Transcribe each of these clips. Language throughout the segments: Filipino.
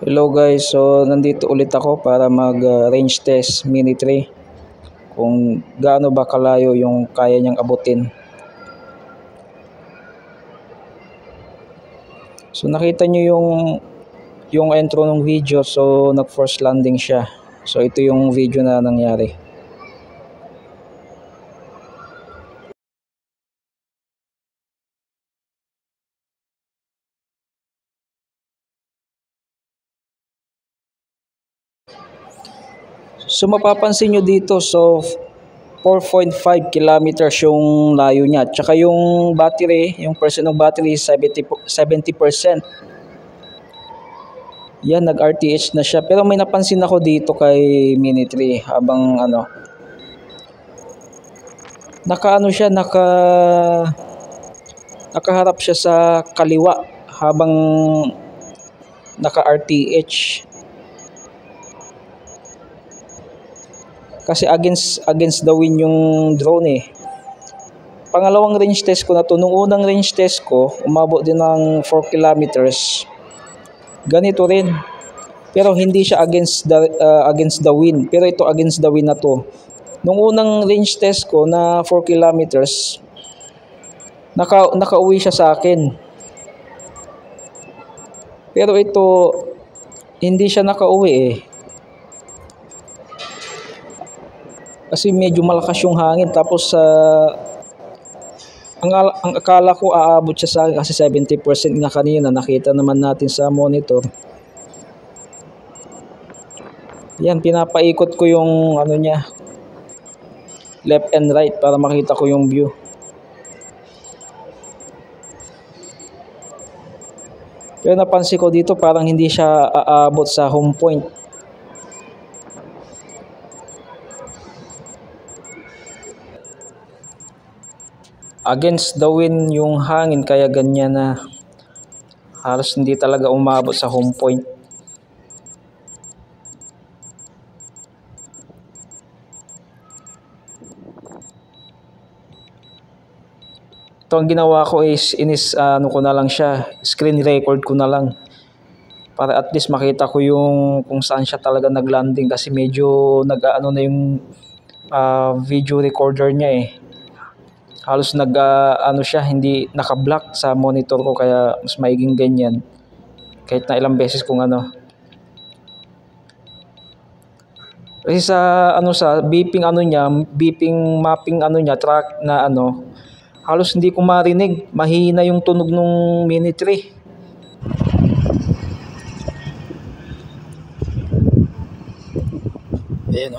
Hello guys, so nandito ulit ako para mag range test Mini 3 kung gaano ba kalayo yung kaya niyang abutin. So nakita niyo yung intro ng video, so nag force landing siya. So ito yung video na nangyari. So mapapansin nyo dito, so 4.5 kilometers yung layo niya. Tsaka yung battery, yung percent ng battery is 70%. Yan, nag-RTH na siya. Pero may napansin ako dito kay Mini 3 habang nakaharap siya sa kaliwa habang naka-RTH. Kasi against the wind yung drone eh. Pangalawang range test ko na to. Nung unang range test ko, umabot din ng 4 kilometers. Ganito rin. Pero hindi siya against the wind. Pero ito against the wind na to. Nung unang range test ko na 4 kilometers, nakauwi siya sa akin. Pero ito, hindi siya nakauwi eh. Kasi medyo malakas yung hangin, tapos ang akala ko aabot siya sa akin kasi 70% nga kanina, nakita naman natin sa monitor. Yan, pinapaikot ko yung niya, left and right para makita ko yung view. Pero napansin ko dito parang hindi siya aabot sa home point. Against the wind yung hangin, kaya ganyan na halos hindi talaga umabot sa home point. Ito ang ginawa ko is ko na lang siya, screen record ko na lang para at least makita ko yung kung saan siya talaga naglanding, kasi medyo na yung video recorder niya eh. Halos siya, hindi naka-block sa monitor ko, kaya mas maiging ganyan kahit na ilang beses kung kasi sa beeping beeping mapping track na halos hindi ko marinig, mahina yung tunog ng Mini 3. Ayan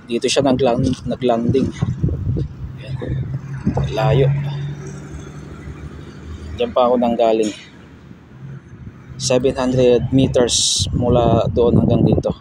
dito siya naglanding. Layo. Diyan pa ako nanggaling. 700 meters mula doon hanggang dito.